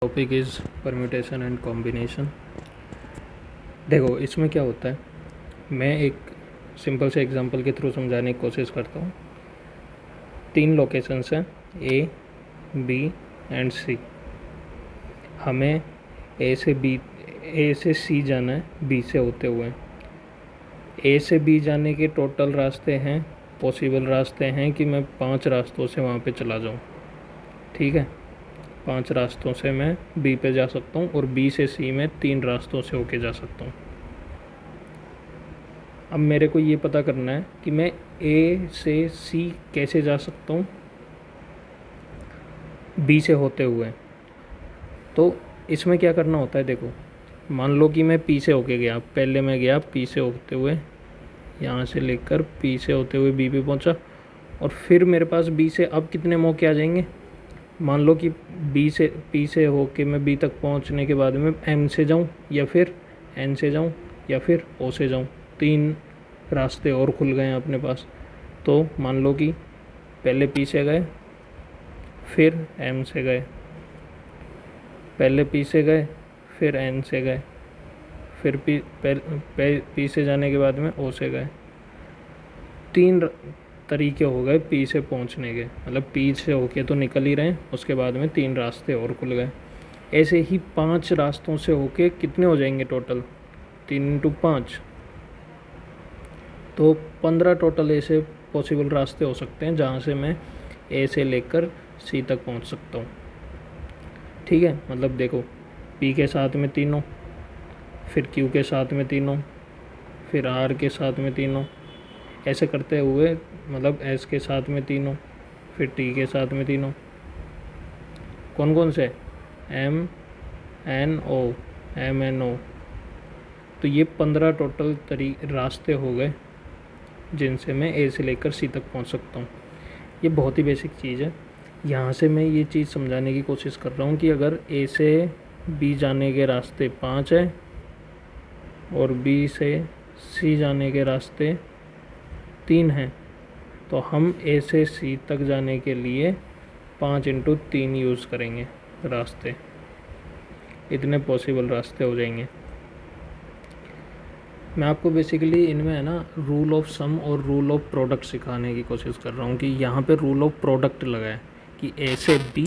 Topic is permutation and combination. देखो इसमें क्या होता है, मैं एक सिंपल से एग्जांपल के थ्रू समझाने की कोशिश करता हूँ। 3 लोकेशंस हैं ए, बी एंड सी। हमें ए से सी जाना है बी से होते हुए। ए से बी जाने के टोटल रास्ते हैं, पॉसिबल रास्ते हैं कि मैं 5 रास्तों से वहाँ पे चला जाऊँ। ठीक है, 5 रास्तों से मैं बी पे जा सकता हूँ और बी से सी में 3 रास्तों से होके जा सकता हूँ। अब मेरे को ये पता करना है कि मैं ए से सी कैसे जा सकता हूँ बी से होते हुए। तो इसमें क्या करना होता है, देखो मान लो कि मैं पी से होके गया, पहले मैं गया पी से होते हुए, यहाँ से लेकर पी से होते हुए बी पे पहुँचा, और फिर मेरे पास बी से अब कितने मौके आ जाएंगे। मान लो कि पी से होके मैं बी तक पहुंचने के बाद में एम से जाऊं या फिर एन से जाऊं या फिर ओ से जाऊं, 3 रास्ते और खुल गए हैं अपने पास। तो मान लो कि पहले पी से गए, फिर एम से गए, पहले पी से गए, फिर एन से गए, फिर पी से जाने के बाद में ओ से गए। 3 तरीके हो गए पी से पहुंचने के, मतलब पी से होके तो निकल ही रहे हैं, उसके बाद में 3 रास्ते और खुल गए। ऐसे ही 5 रास्तों से होके कितने हो जाएंगे टोटल, 3 × 5, तो 15 टोटल ऐसे पॉसिबल रास्ते हो सकते हैं जहाँ से मैं ए से लेकर सी तक पहुँच सकता हूँ। ठीक है, मतलब देखो पी के साथ में तीनों, फिर क्यू के साथ में तीनों, फिर आर के साथ में तीनों, ऐसे करते हुए मतलब एस के साथ में तीनों, फिर टी के साथ में तीनों। कौन कौन से, M N O, M N O. तो ये 15 टोटल रास्ते हो गए जिनसे मैं ए से लेकर सी तक पहुंच सकता हूँ। ये बहुत ही बेसिक चीज़ है। यहाँ से मैं ये चीज़ समझाने की कोशिश कर रहा हूँ कि अगर ए से बी जाने के रास्ते 5 हैं और बी से सी जाने के रास्ते 3 हैं, तो हम ए से सी तक जाने के लिए 5 × 3 यूज़ करेंगे रास्ते। इतने पॉसिबल रास्ते हो जाएंगे। मैं आपको बेसिकली इनमें है ना रूल ऑफ सम और रूल ऑफ प्रोडक्ट सिखाने की कोशिश कर रहा हूँ कि यहाँ पे रूल ऑफ प्रोडक्ट लगा है कि ए से बी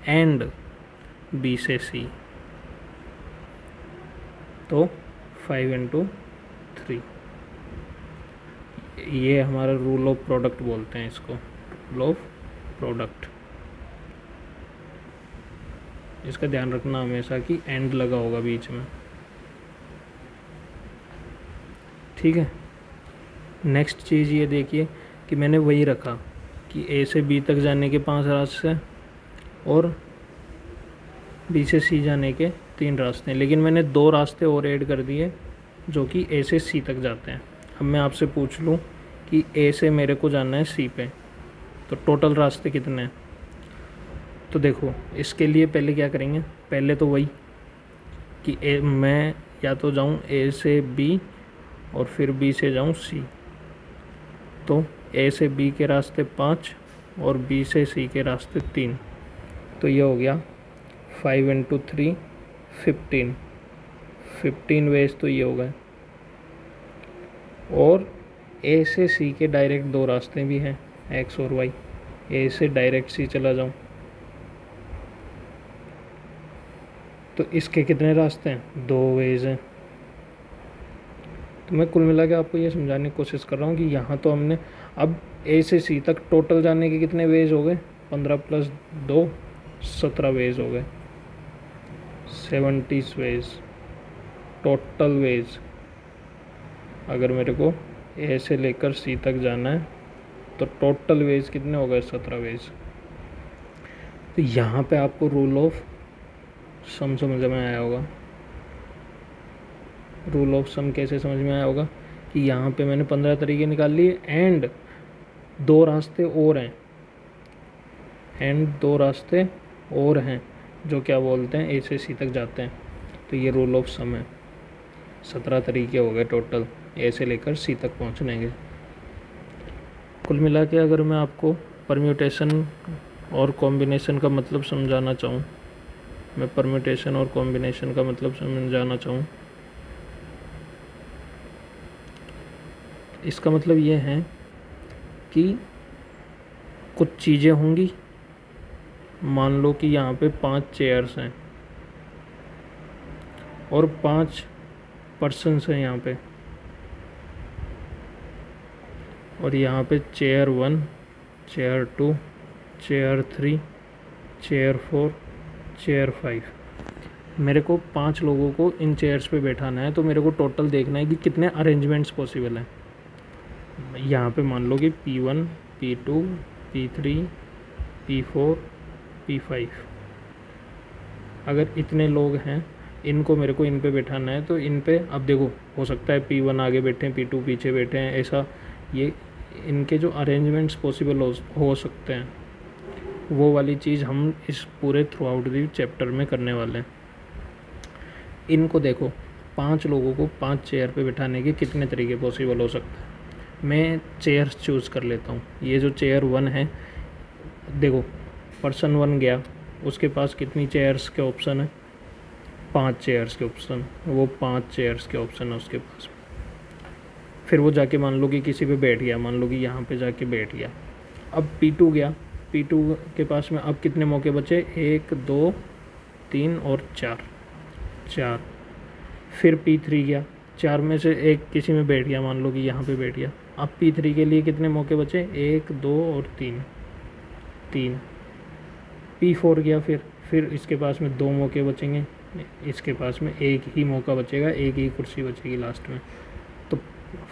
एंड बी से सी, तो 5 × 3, ये हमारा रूल ऑफ प्रोडक्ट बोलते हैं इसको, रूल ऑफ प्रोडक्ट। इसका ध्यान रखना हमेशा कि एंड लगा होगा बीच में। ठीक है, नेक्स्ट चीज़ ये देखिए कि मैंने वही रखा कि ए से बी तक जाने के 5 रास्ते और बी से सी जाने के 3 रास्ते हैं, लेकिन मैंने 2 रास्ते और ऐड कर दिए जो कि ए से सी तक जाते हैं। अब मैं आपसे पूछ लूँ कि ए से मेरे को जाना है सी पे, तो टोटल रास्ते कितने हैं। तो देखो इसके लिए पहले क्या करेंगे, पहले तो वही कि मैं या तो जाऊँ ए से बी और फिर बी से जाऊँ सी, तो ए से बी के रास्ते 5 और बी से सी के रास्ते 3, तो ये हो गया 5 × 3 15 वेज तो ये हो गए। और ए से सी के डायरेक्ट 2 रास्ते भी हैं, एक्स और वाई। ए से डायरेक्ट सी चला जाऊँ तो इसके कितने रास्ते हैं, 2 वेज हैं। तो मैं कुल मिला के आपको ये समझाने की कोशिश कर रहा हूँ कि यहाँ तो हमने अब ए से सी तक टोटल जाने के कितने वेज हो गए, 15 + 2 17 वेज हो गए, 70 वेज टोटल वेज। अगर मेरे को ए से लेकर सी तक जाना है तो टोटल वेज कितने हो गए, 17 वेज। तो यहाँ पे आपको रूल ऑफ सम समझ में आया होगा। रूल ऑफ सम कैसे समझ में आया होगा कि यहाँ पे मैंने 15 तरीके निकाल लिए एंड 2 रास्ते और हैं, जो क्या बोलते हैं ए से सी तक जाते हैं। तो ये रूल ऑफ सम है। 17 तरीके हो गए टोटल ए से लेकर सी तक पहुँचने के। कुल मिला के अगर मैं आपको परम्यूटेशन और कॉम्बिनेशन का मतलब समझाना चाहूँ मैं परम्यूटेशन और कॉम्बिनेशन का मतलब समझाना चाहूँ, इसका मतलब ये है कि कुछ चीज़ें होंगी, मान लो कि यहाँ पे 5 चेयर्स हैं और 5 पर्सन्स हैं यहाँ पे, और यहाँ पे chair 1, chair 2, chair 3, chair 4, chair 5। मेरे को 5 लोगों को इन चेयर्स पे बैठाना है, तो मेरे को टोटल देखना है कि कितने अरेंजमेंट्स पॉसिबल हैं। यहाँ पे मान लो कि P1, P2, P3, P4, P5, अगर इतने लोग हैं, इनको मेरे को इन पे बैठाना है, तो इन पे अब देखो हो सकता है P1 आगे बैठे हैं, P2 पीछे बैठे हैं, ऐसा ये इनके जो अरेंजमेंट्स पॉसिबल हो सकते हैं, वो वाली चीज़ हम इस पूरे थ्रू आउट दी चैप्टर में करने वाले हैं। इनको देखो, 5 लोगों को 5 चेयर पे बिठाने के कितने तरीके पॉसिबल हो सकते हैं। मैं चेयर्स चूज़ कर लेता हूँ। ये जो चेयर 1 है, देखो पर्सन 1 गया, उसके पास कितनी चेयर्स के ऑप्शन है, 5 चेयर्स के ऑप्शन, वो 5 चेयर्स के ऑप्शन है उसके पास। फिर वो जाके मान लो कि किसी पे बैठ गया, मान लो कि यहाँ पे जाके बैठ गया। अब P2 गया, P2 के पास में अब कितने मौके बचे, 1, 2, 3 और 4। फिर P3 गया, 4 में से एक किसी में बैठ गया, मान लो कि यहाँ पे बैठ गया। अब P3 के लिए कितने मौके बचे, 1, 2 और 3। P4 गया, फिर इसके पास में 2 मौके बचेंगे, इसके पास में एक ही मौका बचेगा, एक ही कुर्सी बचेगी लास्ट में। तो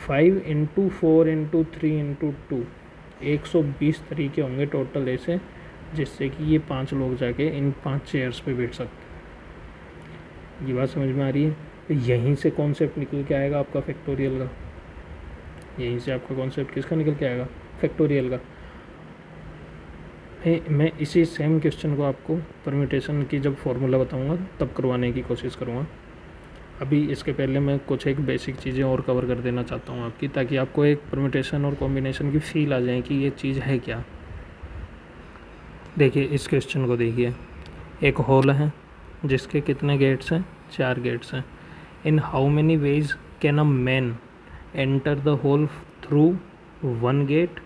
5 × 4 × 3 × 2, 120 तरीके होंगे टोटल ऐसे, जिससे कि ये 5 लोग जाके इन 5 चेयर्स पे बैठ सकते हैं। ये बात समझ में आ रही है। तो यहीं से कॉन्सेप्ट निकल के आएगा आपका फैक्टोरियल का, यहीं से आपका कॉन्सेप्ट किसका निकल के आएगा, फैक्टोरियल का। मैं इसी सेम क्वेश्चन को आपको परम्यूटेशन की जब फॉर्मूला बताऊंगा तब करवाने की कोशिश करूँगा। अभी इसके पहले मैं कुछ एक बेसिक चीज़ें और कवर कर देना चाहता हूँ आपकी, ताकि आपको एक परम्यूटेशन और कॉम्बिनेशन की फील आ जाए कि ये चीज़ है क्या। देखिए इस क्वेश्चन को देखिए, एक हॉल है जिसके कितने गेट्स हैं, 4 गेट्स हैं। In how many ways can a man enter the hall through 1 gate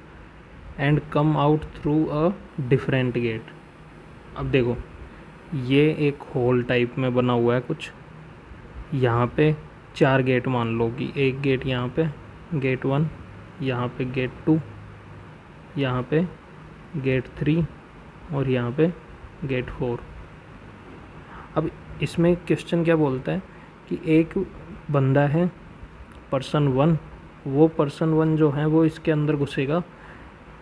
and come out through a different gate. अब देखो ये एक हॉल टाइप में बना हुआ है कुछ, यहाँ पे 4 गेट मान लो कि एक गेट यहाँ पे गेट 1, यहाँ पे गेट 2, यहाँ पे गेट 3 और यहाँ पे गेट 4। अब इसमें क्वेश्चन क्या बोलता है कि एक बंदा है पर्सन 1, वो पर्सन 1 जो है वो इसके अंदर घुसेगा।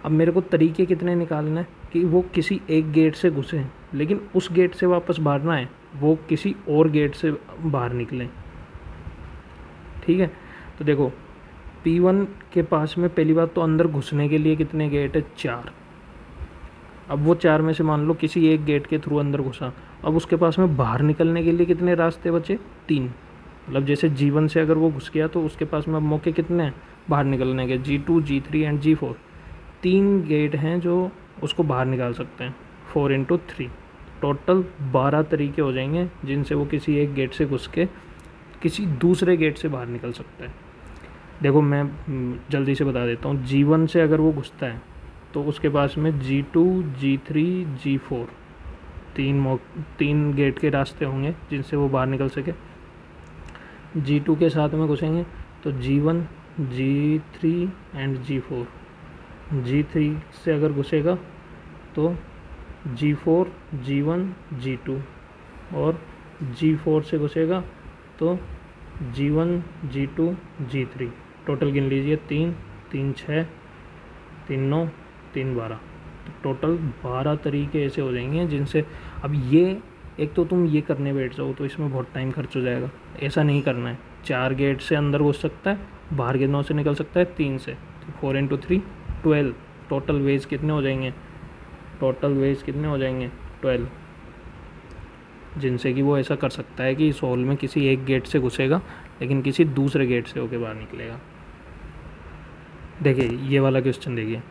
अब मेरे को तरीके कितने निकालना है कि वो किसी एक गेट से घुसे, लेकिन उस गेट से वापस बाहर ना आए, वो किसी और गेट से बाहर निकलें। ठीक है, तो देखो P1 के पास में पहली बात तो अंदर घुसने के लिए कितने गेट है, 4। अब वो 4 में से मान लो किसी एक गेट के थ्रू अंदर घुसा, अब उसके पास में बाहर निकलने के लिए कितने रास्ते बचे, 3। मतलब जैसे G1 से अगर वो घुस गया तो उसके पास में अब मौके कितने हैं बाहर निकलने के, G2, G3 and G4। 3 gate हैं जो उसको बाहर निकाल सकते हैं, 4 × 3। टोटल 12 तरीके हो जाएंगे जिनसे वो किसी एक गेट से घुस के किसी दूसरे गेट से बाहर निकल सकता है। देखो मैं जल्दी से बता देता हूँ। G1 से अगर वो घुसता है तो उसके पास में G2, G3, G4 तीन गेट के रास्ते होंगे जिनसे वो बाहर निकल सके। G2 के साथ में घुसेंगे तो G1, G3 and G4। G3 से अगर घुसेगा तो G4, G1, G2, और G4 से घुसेगा तो G1, G2, G3। टोटल गिन लीजिए, 3, 3, 6, 3, 9, 3, 12। तो टोटल 12 तरीके ऐसे हो जाएंगे जिनसे, अब ये एक तो तुम ये करने बैठ जाओ तो इसमें बहुत टाइम खर्च हो जाएगा। ऐसा नहीं करना है। 4 गेट से अंदर घुस सकता है, बाहर के 9 से निकल सकता है, 3 से। तो 4 × 3 12। टोटल वेज कितने हो जाएंगे, 12, जिनसे कि वो ऐसा कर सकता है कि इस हॉल में किसी एक गेट से घुसेगा लेकिन किसी दूसरे गेट से होके बाहर निकलेगा। देखिए ये वाला क्वेश्चन देखिए,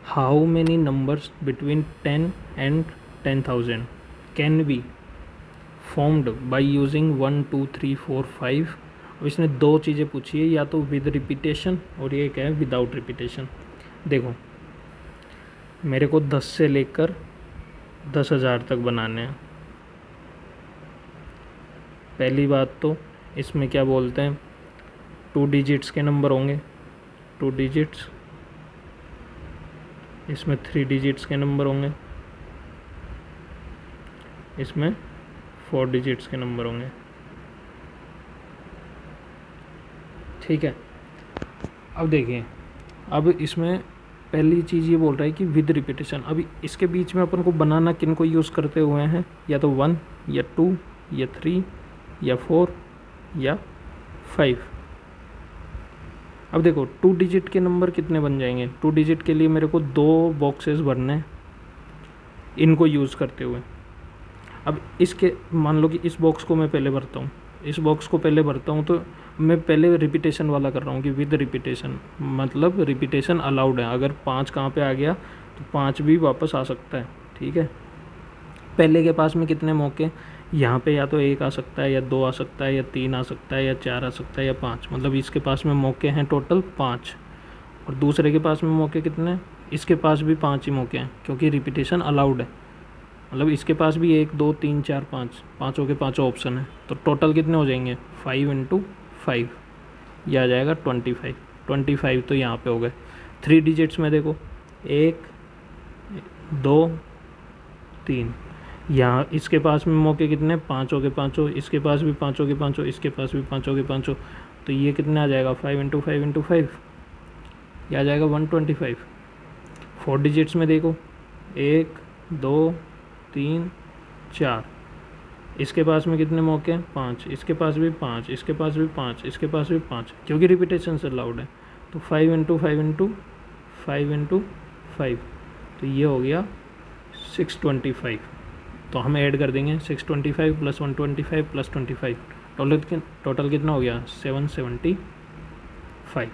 how many numbers between 10 and 10,000 can be performed by using 1 2 3 4 5। अब इसने दो चीज़ें पूछी है, या तो विद रिपीटेशन और ये क्या है विदाउट रिपीटेशन। देखो मेरे को 10 से लेकर 10,000 तक बनाने हैं। पहली बात तो इसमें क्या बोलते हैं 2 डिजिट्स के नंबर होंगे, 2 डिजिट्स। इसमें 3 डिजिट्स के नंबर होंगे, इसमें 4 डिजिट्स के नंबर होंगे। ठीक है, अब देखिए, अब इसमें पहली चीज़ ये बोल रहा है कि विद रिपीटेशन। अभी इसके बीच में अपन को बनाना किन को यूज़ करते हुए हैं, या तो 1 या 2 या 3 या 4 या 5। अब देखो 2 डिजिट के नंबर कितने बन जाएंगे, 2 डिजिट के लिए मेरे को 2 बॉक्सेस भरने हैं इनको यूज़ करते हुए। अब इसके मान लो कि इस बॉक्स को मैं पहले भरता हूँ, इस बॉक्स को पहले भरता हूँ, तो मैं पहले रिपीटेशन वाला कर रहा हूँ कि विद रिपीटेशन, मतलब रिपीटेशन अलाउड है। अगर 5 कहाँ पे आ गया तो 5 भी वापस आ सकता है। ठीक है, पहले के पास में कितने मौके, यहाँ पे या तो 1 आ सकता है, या 2 आ सकता है, या 3 आ सकता है, या 4 आ सकता है, या 5। मतलब इसके पास में मौके हैं टोटल 5। और दूसरे के पास में मौके कितने, इसके पास भी 5 ही मौके हैं, क्योंकि रिपीटेशन अलाउड है। मतलब इसके पास भी 1 2 3 4 5, पाँचों के पाँचों ऑप्शन है। तो टोटल कितने हो जाएंगे 5 × 5, यह आ जाएगा 25। 25 तो यहाँ पे हो गए। 3 डिजिट्स में देखो 1 2 3, यहाँ इसके पास में मौके कितने, पाँचों के पाँचों, इसके पास भी पाँचों के पाँचों, इसके पास भी पाँचों के पाँचों। तो ये कितना आ जाएगा 5 × 5 × 5, यह आ जाएगा 125। 4 डिजिट्स में देखो 1 2 3 4, इसके पास में कितने मौके हैं 5, इसके पास भी 5, इसके पास भी 5, इसके पास भी 5, क्योंकि रिपीटेशन से अलाउड है। तो 5 × 5 × 5 × 5, तो ये हो गया 625। तो हम ऐड कर देंगे 625 + 125 + 25, टोटल कितना हो गया 775।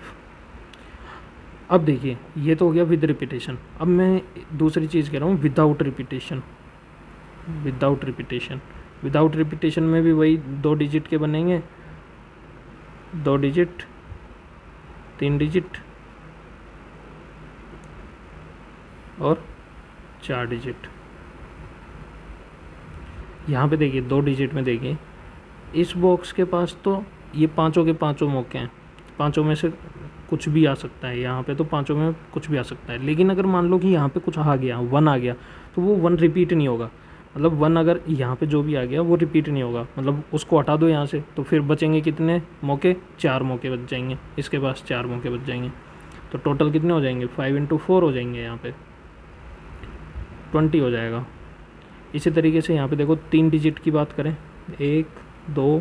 अब देखिए ये तो हो गया विद रिपीटेशन। अब मैं दूसरी चीज़ कह रहा हूँ without repetition. Without repetition, without repetition में भी वही 2 डिजिट के बनेंगे, 2 डिजिट 3 डिजिट और 4 डिजिट। यहाँ पे देखिए 2 डिजिट में देखिए इस बॉक्स के पास तो ये पाँचों के पाँचों मौके हैं, पाँचों में से कुछ भी आ सकता है। यहाँ पे तो पाँचों में कुछ भी आ सकता है, लेकिन अगर मान लो कि यहाँ पे कुछ आ गया 1 आ गया, तो वो 1 रिपीट नहीं होगा। मतलब 1 अगर यहाँ पे जो भी आ गया वो रिपीट नहीं होगा, मतलब उसको हटा दो यहाँ से, तो फिर बचेंगे कितने मौके, 4 मौके बच जाएंगे। इसके पास 4 मौके बच जाएंगे, तो टोटल कितने हो जाएंगे 5 × 4 हो जाएंगे, यहाँ पे 20 हो जाएगा। इसी तरीके से यहाँ पे देखो 3 डिजिट की बात करें 1 2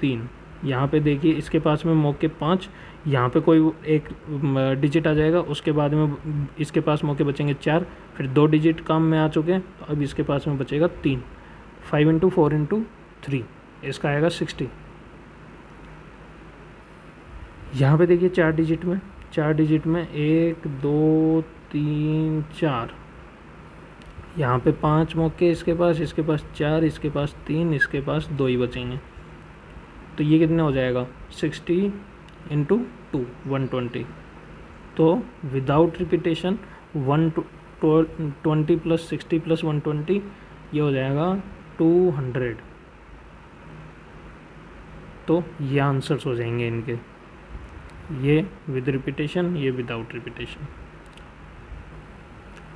3, यहाँ पे देखिए इसके पास में मौके 5, यहाँ पे कोई एक डिजिट आ जाएगा, उसके बाद में इसके पास मौके बचेंगे 4, फिर 2 डिजिट काम में आ चुके हैं, तो अब इसके पास में बचेगा 3। 5 × 4 × 3, इसका आएगा 60। यहाँ पे देखिए 4 डिजिट में 1 2 3 4, यहाँ पे 5 मौके इसके पास 4, इसके पास 3, इसके पास 2 ही बचेंगे। तो ये कितना हो जाएगा 60 × 2 120। तो विदाउट रिपीटेशन 120 + 60 + 120 ये हो जाएगा 200। तो ये आंसर्स हो जाएंगे इनके, ये विद रिपीटेशन, ये विदाउट रिपीटेशन।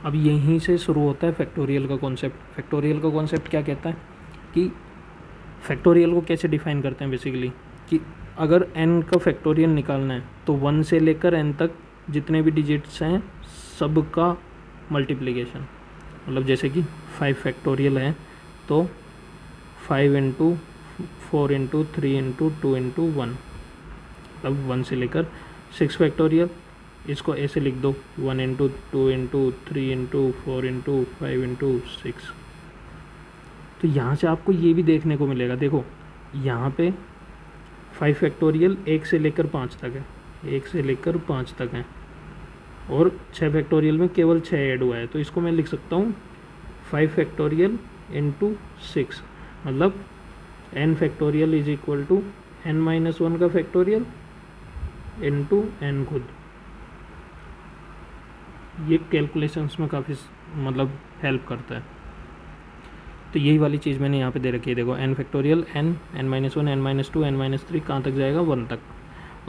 अब यहीं से शुरू होता है फैक्टोरियल का कॉन्सेप्ट। फैक्टोरियल का कॉन्सेप्ट क्या कहता है कि फैक्टोरियल को कैसे डिफाइन करते हैं बेसिकली, कि अगर n का फैक्टोरियल निकालना है तो 1 से लेकर n तक जितने भी डिजिट्स हैं सब का मल्टीप्लिकेशन। मतलब जैसे कि 5 फैक्टोरियल है तो 5 × 4 × 3 × 2 × 1, मतलब 1 से लेकर 6 फैक्टोरियल, इसको ऐसे लिख दो 1 × 2 × 3 × 4 × 5 × 6। तो यहाँ से आपको ये भी देखने को मिलेगा, देखो यहाँ पे 5 फैक्टोरियल 1 से लेकर 5 तक है, 1 से लेकर 5 तक है, और 6 फैक्टोरियल में केवल 6 ऐड हुआ है। तो इसको मैं लिख सकता हूँ 5 फैक्टोरियल × 6, मतलब n factorial is equal to n-1 का फैक्टोरियल इनटू n खुद। ये कैलकुलेशंस में काफ़ी मतलब हेल्प करता है। तो यही वाली चीज़ मैंने यहाँ पे दे रखी है, देखो n factorial n, n-1, n-2, n-3 कहाँ तक जाएगा, 1 तक।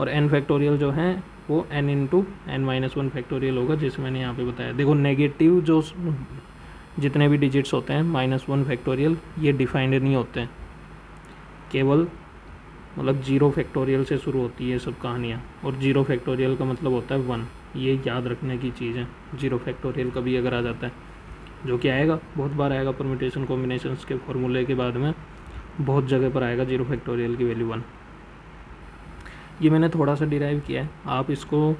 और n फैक्टोरियल जो है वो n इंटू n-1 फैक्टोरियल होगा, जिसे मैंने यहाँ पे बताया। देखो नेगेटिव जो जितने भी डिजिट्स होते हैं -1 फैक्टोरियल ये डिफाइंड नहीं होते हैं, केवल मतलब 0 फैक्टोरियल से शुरू होती है सब कहानियाँ, और 0 फैक्टोरियल का मतलब होता है 1। ये याद रखने की चीज़ है। 0 फैक्टोरियल कभी अगर आ जाता है, जो कि आएगा, बहुत बार आएगा परम्यूटेशन कॉम्बिनेशंस के फॉर्मूले के बाद में बहुत जगह पर आएगा 0 फैक्टोरियल की वैल्यू 1। ये मैंने थोड़ा सा डिराइव किया है, आप इसको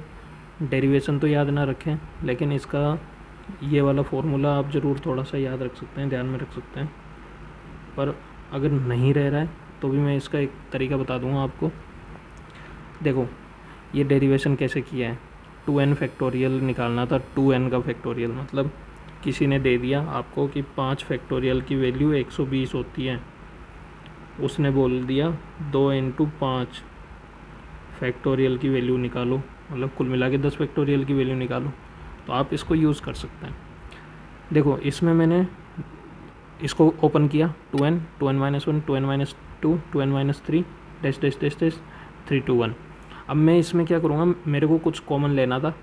डेरिवेशन तो याद ना रखें, लेकिन इसका ये वाला फॉर्मूला आप ज़रूर थोड़ा सा याद रख सकते हैं, ध्यान में रख सकते हैं। पर अगर नहीं रह रहा है तो भी मैं इसका एक तरीका बता दूंगा आपको। देखो ये डेरिवेशन कैसे किया है, 2n फैक्टोरियल निकालना था, 2n का फैक्टोरियल मतलब किसी ने दे दिया आपको कि 5 फैक्टोरियल की वैल्यू 120 होती है, उसने बोल दिया 2 इंटू 5 फैक्टोरियल की वैल्यू निकालो, मतलब कुल मिला के 10 फैक्टोरियल की वैल्यू निकालो, तो आप इसको यूज़ कर सकते हैं। देखो इसमें मैंने इसको ओपन किया, 2n, 2n-1, 2n-2, 2n-3 dash dash dash dash 3 2 1। अब मैं इसमें क्या करूँगा, मेरे को कुछ कॉमन लेना था,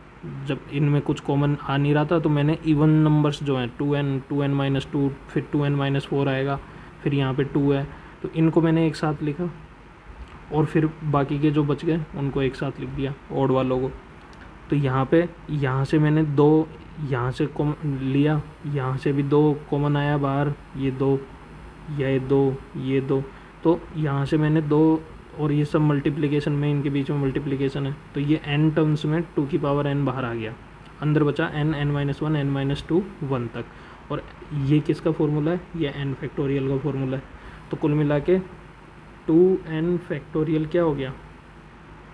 जब इनमें कुछ कॉमन आ नहीं रहा था तो मैंने इवन नंबर्स जो हैं 2n, 2n-2, फिर 2n-4 आएगा, फिर यहाँ पे 2 है, तो इनको मैंने एक साथ लिखा, और फिर बाकी के जो बच गए उनको एक साथ लिख दिया, ऑड वालों को। तो यहाँ पे यहाँ से मैंने 2 यहाँ से कॉमन लिया, यहाँ से भी 2 कॉमन आया बाहर, ये 2, ये 2, ये 2, तो यहाँ से मैंने 2, और ये सब मल्टीप्लिकेशन में, इनके बीच में मल्टीप्लिकेशन है, तो ये n टर्म्स में 2 की पावर n बाहर आ गया, अंदर बचा n, n-1, n-2, 1 तक। और ये किसका फॉर्मूला है, ये n फैक्टोरियल का फॉर्मूला है। तो कुल मिला के 2n फैक्टोरियल क्या हो गया,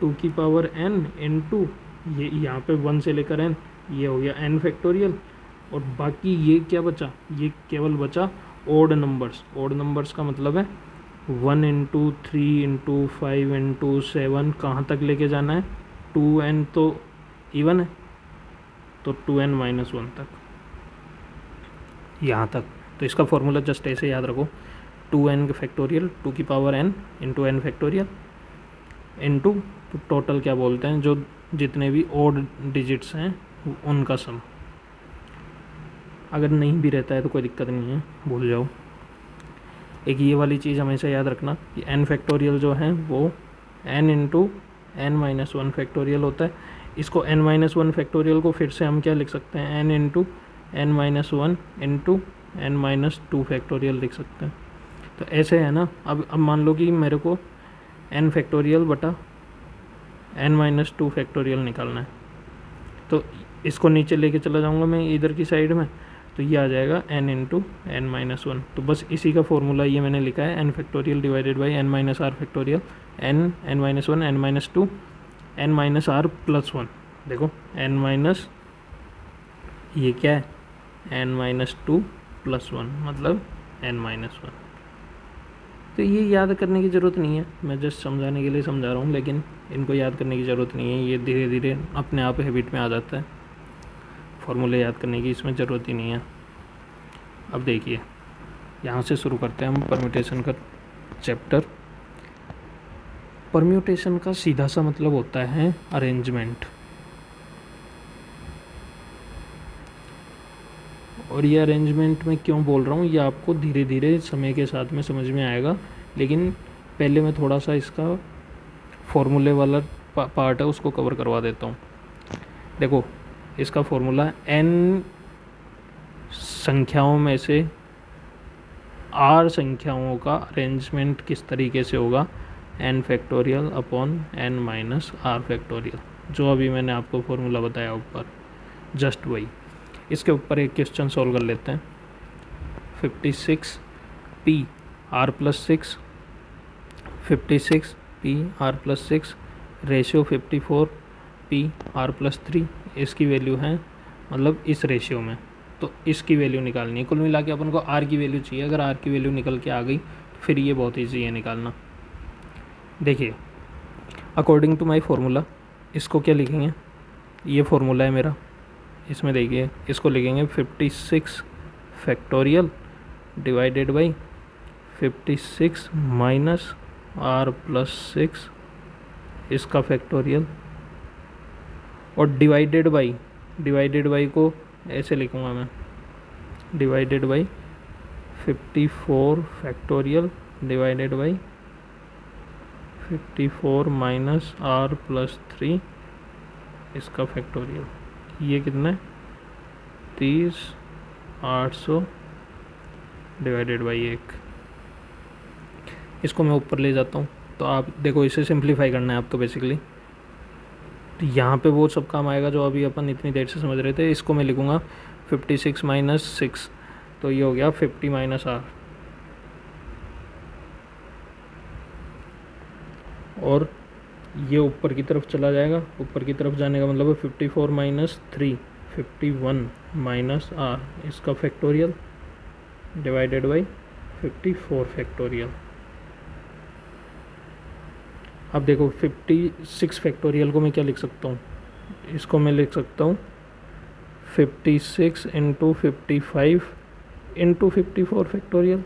2 की पावर n इंटू ये यहाँ पे 1 से लेकर n, ये हो गया n फैक्टोरियल। और बाकी ये क्या बचा, ये केवल बचा ओड नंबर्स। ओड नंबर्स का मतलब है 1 इंटू 3 इंटू 5 इंटू 7 कहाँ तक लेके जाना है, 2n तो इवन है, तो 2n-1 तक, यहाँ तक। तो इसका फॉर्मूला जस्ट ऐसे याद रखो, 2n फैक्टोरियल 2 की power n into n factorial into total क्या बोलते हैं, जो जितने भी ओड डिजिट्स हैं उनका सम। अगर नहीं भी रहता है तो कोई दिक्कत नहीं है, भूल जाओ। एक ये वाली चीज़ हमेशा याद रखना कि n फैक्टोरियल जो है वो n इंटू n-1 फैक्टोरियल होता है। इसको n-1 फैक्टोरियल को फिर से हम क्या लिख सकते हैं, n into n-1 into n-2 factorial लिख सकते हैं। तो ऐसे है ना। अब मान लो कि मेरे को n फैक्टोरियल बटा n-2 फैक्टोरियल निकालना है, तो इसको नीचे लेके चला जाऊंगा मैं इधर की साइड में, तो ये आ जाएगा n इंटू n-1। तो बस इसी का फॉर्मूला ये मैंने लिखा है, n factorial divided by n-r factorial, n, n-1, n-2, n-r plus 1। देखो n माइनस ये क्या है, n-2 प्लस 1 मतलब n-1। तो ये याद करने की ज़रूरत नहीं है, मैं जस्ट समझाने के लिए समझा रहा हूँ, लेकिन इनको याद करने की ज़रूरत नहीं है, ये धीरे धीरे अपने आप हैबिट में आ जाता है। फॉर्मूले याद करने की इसमें ज़रूरत ही नहीं है। अब देखिए यहाँ से शुरू करते हैं हम परम्यूटेशन का चैप्टर। परम्यूटेशन का सीधा सा मतलब होता है अरेंजमेंट, और ये अरेंजमेंट मैं क्यों बोल रहा हूँ ये आपको धीरे धीरे समय के साथ में समझ में आएगा, लेकिन पहले मैं थोड़ा सा इसका फॉर्मूले वाला पार्ट है उसको कवर करवा देता हूँ। देखो इसका फॉर्मूला n संख्याओं में से r संख्याओं का अरेंजमेंट किस तरीके से होगा, n factorial upon n minus r factorial, जो अभी मैंने आपको फॉर्मूला बताया ऊपर, जस्ट वही। इसके ऊपर एक क्वेश्चन सॉल्व कर लेते हैं। 56 p r plus 6, 56 p r plus 6 ratio 54 p r plus 3, इसकी वैल्यू है, मतलब इस रेशियो में, तो इसकी वैल्यू निकालनी है। कुल मिला के अपन को r की वैल्यू चाहिए। अगर r की वैल्यू निकल के आ गई फिर ये बहुत ईजी है निकालना। देखिए, अकॉर्डिंग टू माई फार्मूला इसको क्या लिखेंगे, ये फार्मूला है मेरा, इसमें देखिए इसको लिखेंगे 56 factorial divided by 56 minus r plus 6 इसका फैक्टोरियल, और डिवाइडेड बाई को ऐसे लिखूँगा मैं, divided by 54 factorial divided by 54 minus r plus 3 इसका फैक्टोरियल। ये कितना है 30,800 डिवाइडेड बाई 1। इसको मैं ऊपर ले जाता हूँ, तो आप देखो इसे सिंप्लीफाई करना है आपको बेसिकली, तो यहाँ पे वो सब काम आएगा जो अभी अपन इतनी देर से समझ रहे थे। इसको मैं लिखूँगा 56 माइनस 6, तो ये हो गया 50 माइनस r, और ये ऊपर की तरफ चला जाएगा, ऊपर की तरफ जाने का मतलब है 54 माइनस 3 51 माइनस r इसका फैक्टोरियल डिवाइडेड बाई 54 फैक्टोरियल। अब देखो 56 फैक्टोरियल को मैं क्या लिख सकता हूँ, इसको मैं लिख सकता हूँ 56 इंटू 55 इंटू 54 फैक्टोरियल।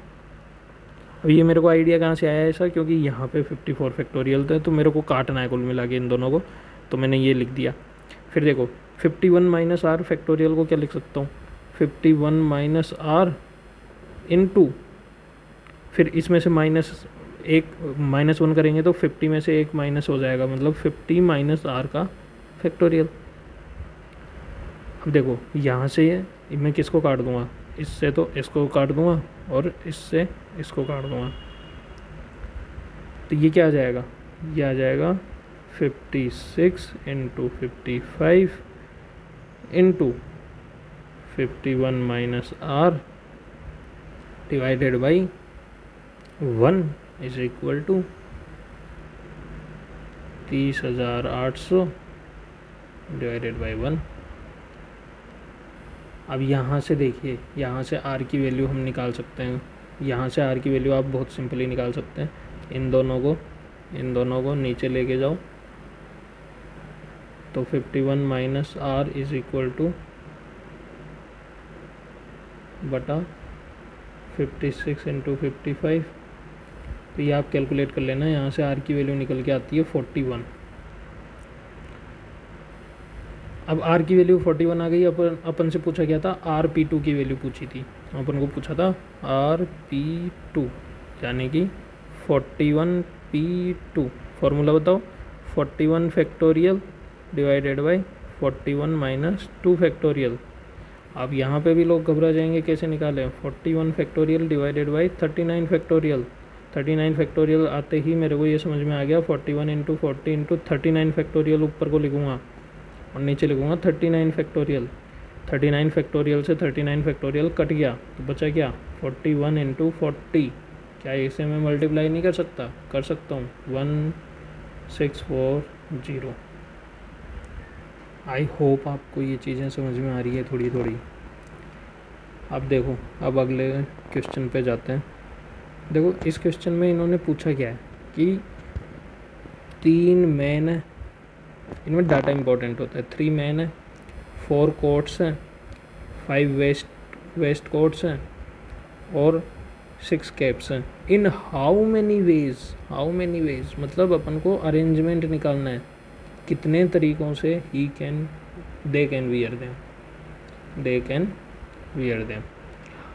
अब ये मेरे को आइडिया कहाँ से आया ऐसा, क्योंकि यहाँ पे 54 फैक्टोरियल था तो मेरे को काटना है कुल मिला के इन दोनों को, तो मैंने ये लिख दिया। फिर देखो 51 माइनस r फैक्टोरियल को क्या लिख सकता हूँ, 51 माइनस r इंटू, फिर इसमें से -1 करेंगे तो 50 में से 1 माइनस हो जाएगा, मतलब 50 माइनस r का फैक्टोरियल। अब देखो यहाँ से मैं किसको काट दूँगा, इससे तो इसको काट दूँगा और इससे इसको काट दूँगा, तो ये क्या आ जाएगा, ये आ जाएगा 56 into 55 into 51 minus r divided by 1 is equal to 30,800 divided by 1। अब यहाँ से देखिए, यहाँ से r की वैल्यू हम निकाल सकते हैं, यहाँ से r की वैल्यू आप बहुत सिंपली निकाल सकते हैं। इन दोनों को नीचे लेके जाओ, तो 51 minus r is equal to बटा 56 इंटू 55, तो ये आप कैलकुलेट कर लेना। यहाँ से r की वैल्यू निकल के आती है 41। अब r की वैल्यू 41 आ गई। अपन से पूछा गया था rp2 की वैल्यू पूछी थी, अपन को पूछा था rp2 यानी कि 41p2। फॉर्मूला बताओ, 41 factorial divided by 41 minus 2 factorial. अब यहाँ पे भी लोग घबरा जाएंगे, कैसे निकालें, 41 factorial divided by 39 factorial. 39 factorial आते ही मेरे को ये समझ में आ गया, 41 इंटू 40 इंटू 39 फैक्टोरियल ऊपर को लिखूँगा और नीचे लिखूँगा 39 फैक्टोरियल। 39 फैक्टोरियल से 39 फैक्टोरियल कट गया तो बचा क्या, 41 इंटू 40। क्या इसे मैं मल्टीप्लाई नहीं कर सकता, कर सकता हूँ, 1640। आई होप आपको ये चीज़ें समझ में आ रही है थोड़ी थोड़ी। अब देखो, अब अगले क्वेश्चन पे जाते हैं। देखो इस क्वेश्चन में इन्होंने पूछा क्या है कि 3 मैन है, इनमें डाटा इंपॉर्टेंट होता है। 3 मैन है, 4 कोट्स हैं, 5 वेस्ट कोट्स हैं और 6 कैप्स हैं। इन हाउ मैनी वेज मतलब अपन को अरेंजमेंट निकालना है, कितने तरीक़ों से दे कैन वियर देम।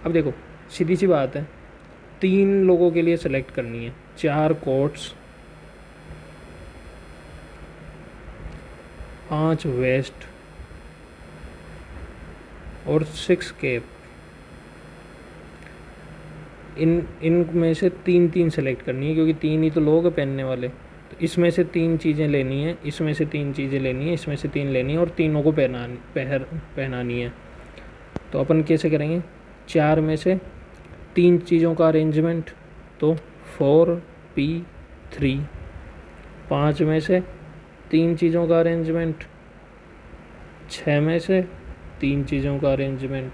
अब देखो सीधी सी बात है, 3 लोगों के लिए सेलेक्ट करनी है, 4 कोट्स, 5 वेस्ट और 6 कैप। इन में से 3 सेलेक्ट करनी है, क्योंकि 3 ही तो लोग हैं पहनने वाले। तो इसमें से 3 चीज़ें लेनी है, इसमें से 3 चीज़ें लेनी है, इसमें से 3 लेनी है और तीनों को पहनानी है। तो अपन कैसे करेंगे, 4 में से 3 चीज़ों का अरेंजमेंट, तो 4p3। 5 में से 3 चीज़ों का अरेंजमेंट, 6 में से 3 चीज़ों का अरेंजमेंट,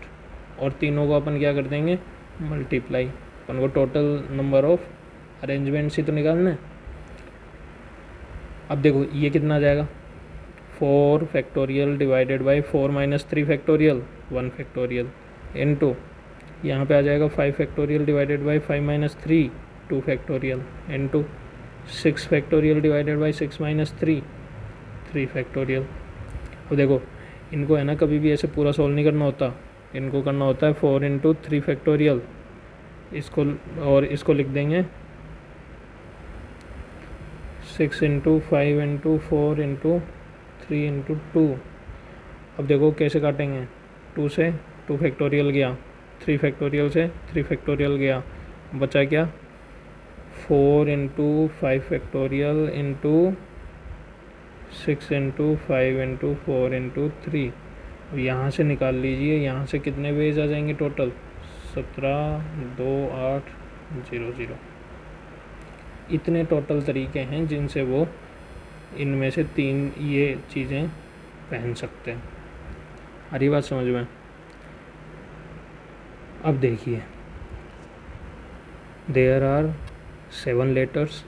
और तीनों को अपन क्या कर देंगे, मल्टीप्लाई। अपन को टोटल नंबर ऑफ अरेंजमेंट्स ही तो निकालना है। अब देखो ये कितना आ जाएगा, 4 factorial divided by 4 minus 3 factorial 1 factorial into यहाँ पे आ जाएगा 5 factorial divided by 5 minus 3 2 factorial into 6 factorial divided by 6 minus 3 3 factorial. अब देखो इनको है ना कभी भी ऐसे पूरा सॉल्व नहीं करना होता, इनको करना होता है 4 इंटू 3 फैक्टोरियल, इसको और इसको लिख देंगे 6 इंटू 5 इंटू 4 इंटू 3 इंटू 2। अब देखो कैसे काटेंगे, 2 से 2 फैक्टोरियल गया, 3 फैक्टोरियल से 3 फैक्टोरियल गया, बचा क्या 4 into 5 factorial into 6 into 5 into 4 into 3। अब यहाँ से निकाल लीजिए, यहाँ से कितने वेज आ जाएंगे टोटल 17 2 8 0 0। इतने टोटल तरीके हैं जिनसे वो इनमें से 3 ये चीज़ें पहन सकते हैं। आ रही बात समझ में? अब देखिए देयर आर 7 लेटर्स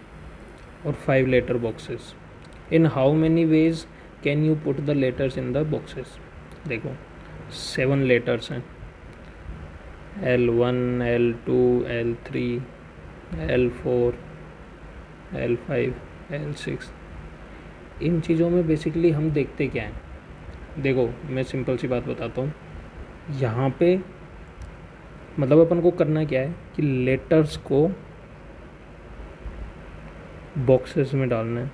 और 5 letter boxes. In how many ways can you put the letters in the boxes. देखो 7 लेटर्स हैं, L1 L2 L3 L4 L5 L6। इन चीज़ों में बेसिकली हम देखते क्या हैं, देखो मैं सिंपल सी बात बताता हूँ। यहाँ पे मतलब अपन को करना क्या है कि लेटर्स को बॉक्सेस में डालना है,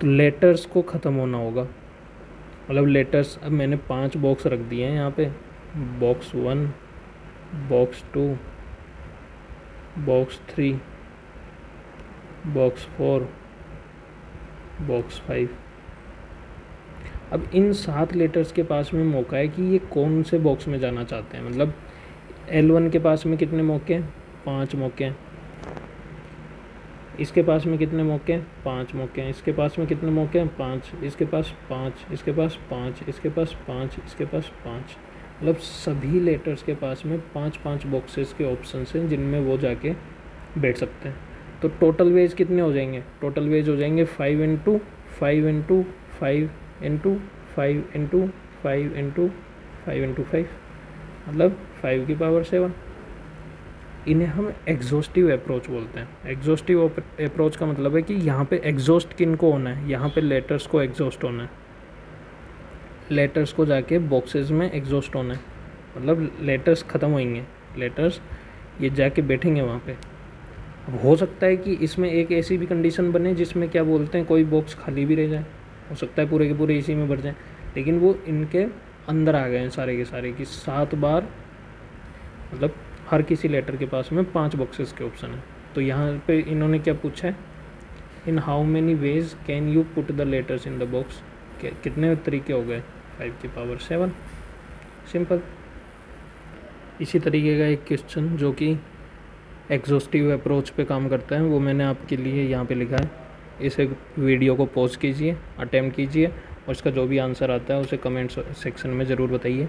तो लेटर्स को ख़त्म होना होगा। मतलब लेटर्स अब मैंने 5 बॉक्स रख दिए हैं यहाँ पे, box 1 box 2 box 3 box 4 box 5। अब इन 7 लेटर्स के पास में मौका है कि ये कौन से बॉक्स में जाना चाहते हैं। मतलब L1 के पास में कितने मौके हैं, 5 मौके हैं। इसके पास में कितने मौके हैं, 5 मौके हैं। इसके पास में कितने मौके हैं, 5। इसके पास 5, इसके पास 5, इसके पास 5, इसके पास 5। मतलब सभी लेटर्स के पास में 5-5 बॉक्सेस के ऑप्शन हैं जिनमें वो जाके बैठ सकते हैं। तो टोटल वेज कितने हो जाएंगे, टोटल वेज हो जाएंगे 5 into 5 into 5 into 5 into 5 into 5 into 5, मतलब 5 की पावर 7। इन्हें हम एग्जॉस्टिव अप्रोच बोलते हैं। एग्जॉस्टिव अप्रोच का मतलब है कि यहाँ पे एग्जॉस्ट किन को होना है, यहाँ पे लेटर्स को एग्जॉस्ट होना है, लेटर्स को जाके बॉक्सेस में एग्जॉस्ट होना है। मतलब लेटर्स ख़त्म होंगे, लेटर्स ये जाके बैठेंगे वहाँ पे। अब हो सकता है कि इसमें एक ऐसी भी कंडीशन बने जिसमें क्या बोलते हैं कोई बॉक्स खाली भी रह जाए, हो सकता है पूरे के पूरे इसी में भर जाए, लेकिन वो इनके अंदर आ गए हैं सारे के सारे कि 7 बार, मतलब हर किसी लेटर के पास में 5 बॉक्सेस के ऑप्शन है। तो यहाँ पे इन्होंने क्या पूछा है, इन how many ways can you put the letters in the box. कितने तरीके हो गए, 5 की पावर 7, सिंपल। इसी तरीके का एक क्वेश्चन जो कि एग्जॉस्टिव अप्रोच पे काम करता है वो मैंने आपके लिए यहाँ पे लिखा है। इसे वीडियो को पॉज कीजिए, अटेम्प्ट कीजिए और इसका जो भी आंसर आता है उसे कमेंट सेक्शन में ज़रूर बताइए।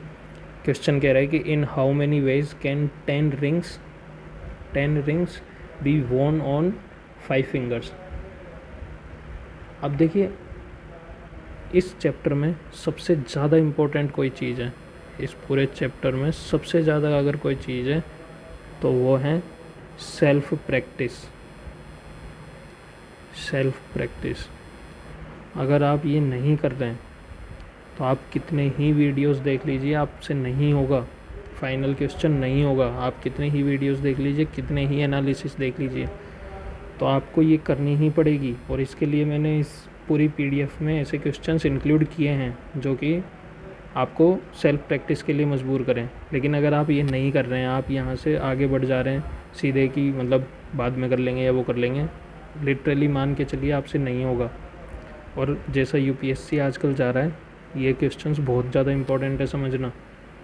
क्वेश्चन कह रहा है कि इन how many ways can 10 rings B Warne on 5 fingers. अब देखिए इस चैप्टर में सबसे ज़्यादा इम्पोर्टेंट कोई चीज़ है, इस पूरे चैप्टर में सबसे ज़्यादा अगर कोई चीज़ है तो वो है सेल्फ प्रैक्टिस। सेल्फ प्रैक्टिस अगर आप ये नहीं कर रहे हैं तो आप कितने ही वीडियोस देख लीजिए, आपसे नहीं होगा, फाइनल क्वेश्चन नहीं होगा। आप कितने ही वीडियोस देख लीजिए, कितने ही एनालिसिस देख लीजिए, तो आपको ये करनी ही पड़ेगी। और इसके लिए मैंने इस पूरी पीडीएफ में ऐसे क्वेश्चंस इंक्लूड किए हैं जो कि आपको सेल्फ प्रैक्टिस के लिए मजबूर करें। लेकिन अगर आप ये नहीं कर रहे हैं, आप यहाँ से आगे बढ़ जा रहे हैं सीधे कि मतलब बाद में कर लेंगे या वो कर लेंगे, लिटरली मान के चलिए आपसे नहीं होगा। और जैसा यूपीएससी आजकल जा रहा है, ये क्वेश्चंस बहुत ज़्यादा इंपॉर्टेंट है समझना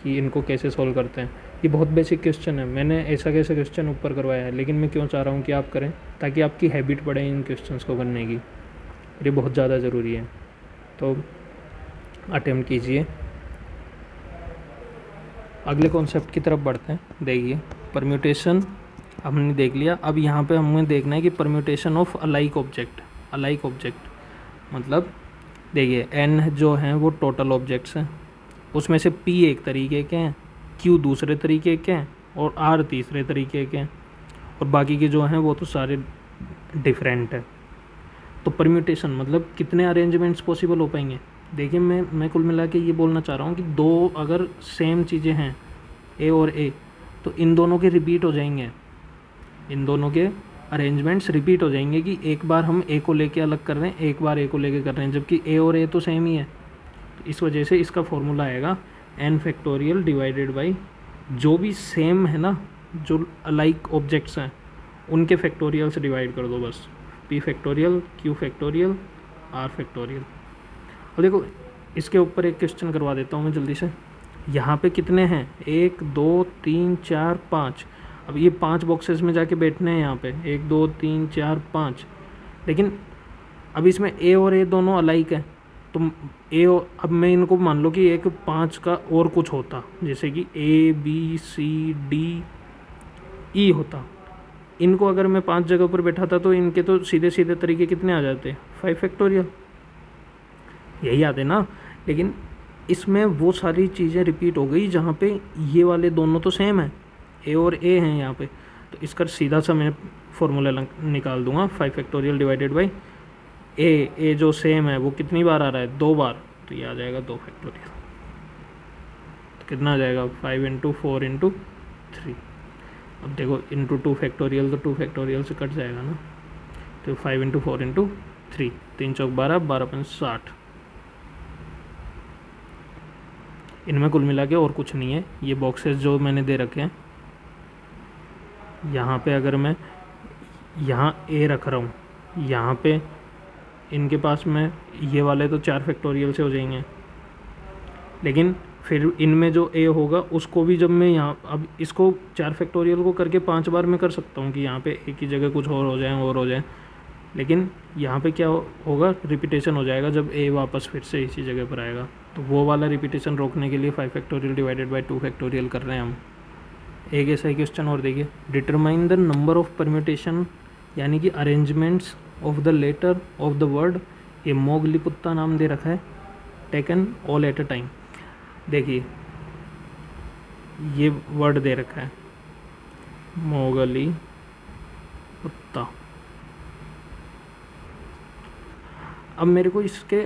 कि इनको कैसे सॉल्व करते हैं। ये बहुत बेसिक क्वेश्चन है, मैंने ऐसा कैसे क्वेश्चन ऊपर करवाया है, लेकिन मैं क्यों चाह रहा हूँ कि आप करें ताकि आपकी हैबिट बढ़े इन क्वेश्चंस को करने की। ये बहुत ज़्यादा ज़रूरी है, तो अटेम्प्ट कीजिए। अगले कॉन्सेप्ट की तरफ बढ़ते हैं। देखिए परम्यूटेशन, हमने देख लिया। अब यहाँ पे हमें देखना है कि परम्यूटेशन ऑफ अलाइक ऑब्जेक्ट मतलब देखिए n जो हैं वो टोटल ऑब्जेक्ट्स हैं, उसमें से p एक तरीके के हैं, q दूसरे तरीके के हैं और r तीसरे तरीके के हैं, और बाकी के जो हैं वो तो सारे डिफरेंट है। तो परम्यूटेशन मतलब कितने अरेंजमेंट्स पॉसिबल हो पाएंगे। देखिए मैं कुल मिला के ये बोलना चाह रहा हूँ कि दो अगर सेम चीज़ें हैं ए और ए, तो इन दोनों के रिपीट हो जाएंगे, इन दोनों के अरेंजमेंट्स रिपीट हो जाएंगे कि एक बार हम ए को लेके अलग कर रहे हैं, एक बार ए को लेके कर रहे हैं, जबकि ए और ए तो सेम ही है। तो इस वजह से इसका फॉर्मूला आएगा n फैक्टोरियल डिवाइडेड बाई जो भी सेम है ना, जो अलाइक ऑब्जेक्ट्स हैं उनके फैक्टोरियल से डिवाइड कर दो बस, p factorial, q factorial, r factorial. अब देखो इसके ऊपर एक क्वेश्चन करवा देता हूँ मैं जल्दी से। यहाँ पे कितने हैं, 1 2 3 4 5। अब ये 5 बॉक्सेस में जाके बैठने हैं यहाँ पे, 1 2 3 4 5। लेकिन अब इसमें ए और ए दोनों अलाइक है, तो अब मैं इनको मान लो कि एक 5 का और कुछ होता, जैसे कि A B C D E होता। इनको अगर मैं 5 जगह पर बैठाता तो इनके तो सीधे सीधे तरीके कितने आ जाते, 5 फैक्टोरियल, यही आते ना। लेकिन इसमें वो सारी चीज़ें रिपीट हो गई जहाँ पे ये वाले दोनों तो सेम है, ए और ए हैं यहाँ पे, तो इसका सीधा सा मैं फॉर्मूला निकाल दूंगा 5 फैक्टोरियल डिवाइडेड बाई ए जो सेम है वो कितनी बार आ रहा है, 2 बार, तो ये आ जाएगा 2 फैक्टोरियल। तो कितना आ जाएगा, 5 इंटू 4 इंटू 3। अब देखो इंटू 2 फैक्टोरियल, तो 2 फैक्टोरियल से कट जाएगा ना, तो 5 इंटू 4 इंटू 3, 3 चौक 12, 12 5 60। इनमें कुल मिला के और कुछ नहीं है, ये बॉक्सेस जो मैंने दे रखे हैं, यहाँ पे अगर मैं यहाँ ए रख रहा हूँ, यहाँ पे इनके पास में ये वाले तो 4 फैक्टोरियल से हो जाएंगे, लेकिन फिर इनमें जो ए होगा उसको भी जब मैं यहाँ, अब इसको 4 फैक्टोरियल को करके 5 बार मैं कर सकता हूँ कि यहाँ पे एक ही जगह कुछ और हो जाए, लेकिन यहाँ पे क्या होगा, रिपीटेशन हो जाएगा जब ए वापस फिर से इसी जगह पर आएगा। तो वो वाला रिपीटेशन रोकने के लिए 5 फैक्टोरियल डिवाइडेड बाई 2 फैक्टोरियल कर रहे हैं हम। एक ऐसा ही क्वेश्चन और देखिए, determine the number of permutation यानी कि arrangements of the letter of the word, ये मोगलीपुत्ता नाम दे रखा है, taken all at a time. देखिए ये वर्ड दे रखा है मोगलीपुत्ता। अब मेरे को इसके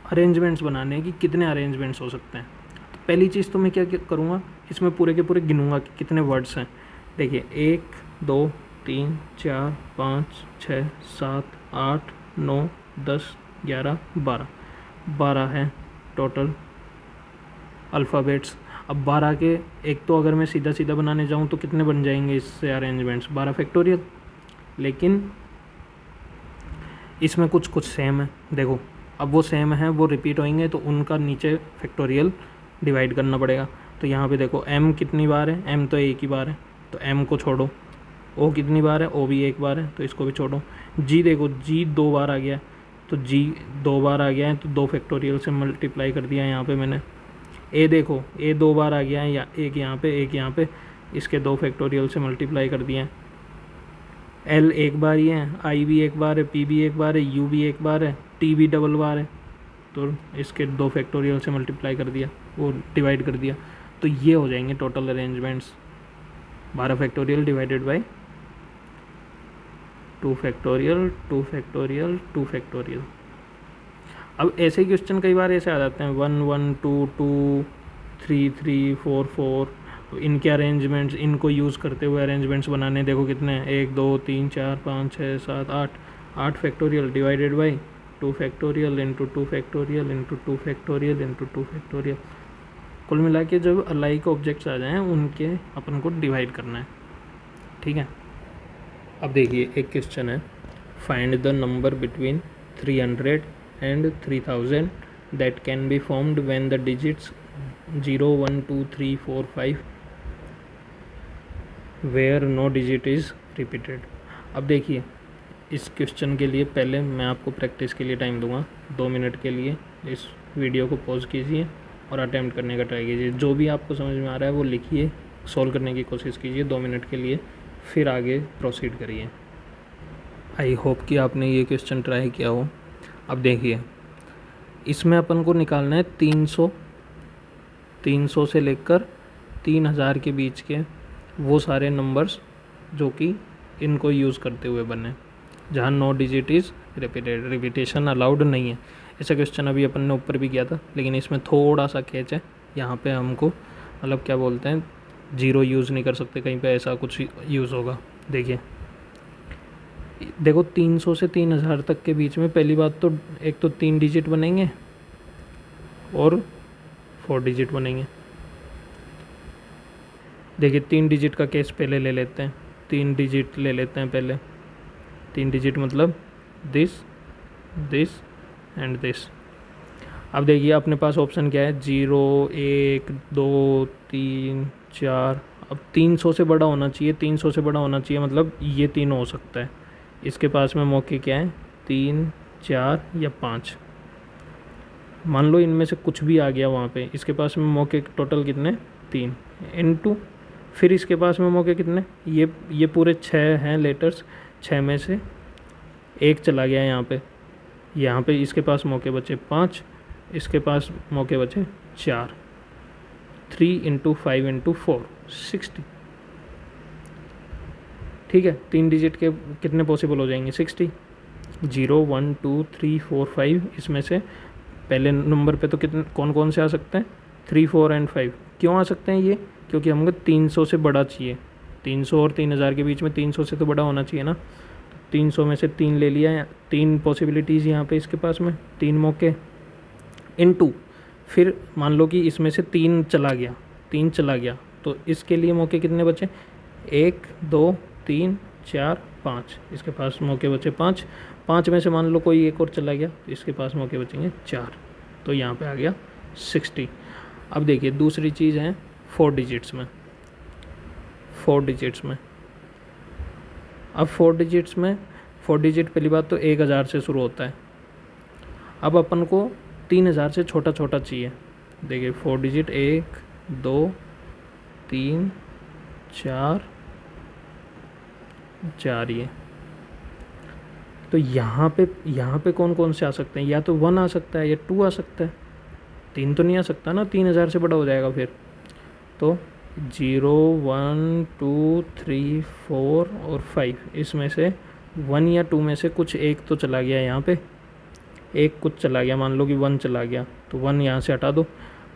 अरेंजमेंट्स बनाने हैं कि कितने अरेंजमेंट्स हो सकते हैं। तो पहली चीज़ तो मैं क्या करूँगा, इसमें पूरे के पूरे गिनूँगा कि कितने वर्ड्स हैं। देखिए 1 2 3 4 5 6 7 8 9 10 11 12 हैं टोटल अल्फ़ाबेट्स। अब 12 के एक तो अगर मैं सीधा सीधा बनाने जाऊँ तो कितने बन जाएंगे इससे अरेंजमेंट्स, 12 फैक्टोरियल। लेकिन इसमें कुछ सेम है, देखो अब वो सेम है, वो रिपीट होंगे तो उनका नीचे फैक्टोरियल डिवाइड करना पड़ेगा। तो यहाँ पे देखो m कितनी बार है, m तो एक ही बार है तो m को छोड़ो, o कितनी बार है, o भी एक बार है तो इसको भी छोड़ो। g देखो g 2 बार आ गया है तो g 2 बार आ गया है तो 2 फैक्टोरियल से मल्टीप्लाई कर दिया यहाँ पे मैंने। a देखो a 2 बार आ गया है, या एक यहाँ पे इसके 2 फैक्टोरियल से मल्टीप्लाई कर दिए हैं। L एक बार ही है, I भी एक बार है, P भी एक बार है, U भी एक बार है, T भी डबल बार है, तो इसके 2 फैक्टोरियल से मल्टीप्लाई कर दिया, वो डिवाइड कर दिया। तो ये हो जाएंगे total arrangements 12 factorial divided by 2 factorial 2 factorial 2 factorial. अब ऐसे ही क्वेश्चन कई बार ऐसे आ जाते हैं 1 1 2 2 3 3 4 4। तो इनके अरेंजमेंट्स, इनको यूज़ करते हुए अरेंजमेंट्स बनाने, देखो कितने हैं 1 2 3 4 5 6 7 8 factorial divided by 2 factorial into 2 factorial into 2 factorial into 2 factorial. कुल मिला के जब अलाइक ऑब्जेक्ट्स आ जाएँ उनके अपन को डिवाइड करना है, ठीक है। अब देखिए एक क्वेश्चन है, find the number between 300 and 3000 that can be formed when the digits 0 1 2 3 4 5 where no digit is repeated. अब देखिए इस क्वेश्चन के लिए पहले मैं आपको प्रैक्टिस के लिए टाइम दूंगा 2 मिनट के लिए। इस वीडियो को पॉज कीजिए और अटैम्प्ट करने का ट्राई कीजिए, जो भी आपको समझ में आ रहा है वो लिखिए, सॉल्व करने की कोशिश कीजिए 2 मिनट के लिए। फिर आगे प्रोसीड करिए। आई होप कि आपने ये क्वेश्चन ट्राई किया हो। अब देखिए, इसमें अपन को निकालना है 300 से लेकर 3000 के बीच के वो सारे नंबर्स जो कि इनको यूज़ करते हुए बने, जहाँ no digit is repeated, repetition allowed नहीं है। ऐसा क्वेश्चन अभी अपन ने ऊपर भी किया था, लेकिन इसमें थोड़ा सा कैच है। यहाँ पे हमको मतलब क्या बोलते हैं, जीरो यूज़ नहीं कर सकते, कहीं पे ऐसा कुछ यूज़ होगा। देखिए देखो 300 से 3000 तक के बीच में पहली बात तो एक तो 3 डिजिट बनेंगे और 4 डिजिट बनेंगे। देखिए 3 डिजिट का केस पहले ले लेते हैं, 3 डिजिट ले लेते हैं पहले। 3 डिजिट मतलब दिस, दिस एंड दिस। अब देखिए अपने पास ऑप्शन क्या है, 0, 1, 2, 3, 4। अब 300 से बड़ा होना चाहिए, 300 से बड़ा होना चाहिए, मतलब ये तीनों हो सकता है। इसके पास में मौके क्या है, 3, 4 या 5। मान लो इनमें से कुछ भी आ गया वहाँ पे, इसके पास में मौके टोटल कितने, 3 इनटू, फिर इसके पास में मौके कितने, ये पूरे 6 हैं लेटर्स, 6 में से एक चला गया यहाँ पे इसके पास मौके बचे 5, इसके पास मौके बचे 4। 3 × 5 × 4 60। ठीक है, 3 डिजिट के कितने पॉसिबल हो जाएंगे, 60। 0, 1, 2, 3, 4, 5। इसमें से पहले नंबर पे तो कितने कौन कौन से आ सकते हैं, 3, 4 एंड 5। क्यों आ सकते हैं ये, क्योंकि हमको 300 से बड़ा चाहिए। 300 और 3000 के बीच में 300 से तो बड़ा होना चाहिए ना। 300 में से 3 ले लिया, 3 पॉसिबिलिटीज़ यहाँ पे इसके पास में, 3 मौके इनटू, फिर मान लो कि इसमें से 3 चला गया तो इसके लिए मौके कितने बचे, 1, 2, 3, 4, 5। इसके पास मौके बचे 5। 5 में से मान लो कोई एक और चला गया तो इसके पास मौके बचेंगे 4। तो यहाँ पे आ गया 60। अब देखिए दूसरी चीज़ है 4 डिजिट्स में। 4 डिजिट्स में अब 4 डिजिट्स में 4 डिजिट पहली बात तो 1000 से शुरू होता है। अब अपन को 3000 से छोटा छोटा चाहिए। देखिए 4 डिजिट 1, 2, 3, 4 ये। तो यहाँ पे कौन कौन से आ सकते हैं, या तो 1 आ सकता है या 2 आ सकता है, 3 तो नहीं आ सकता ना, 3000 से बड़ा हो जाएगा फिर। तो 0, 1, 2, 3, 4 और 5, इसमें से 1 या 2 में से कुछ एक तो चला गया यहाँ पे, एक कुछ चला गया, मान लो कि 1 चला गया तो 1 यहाँ से हटा दो।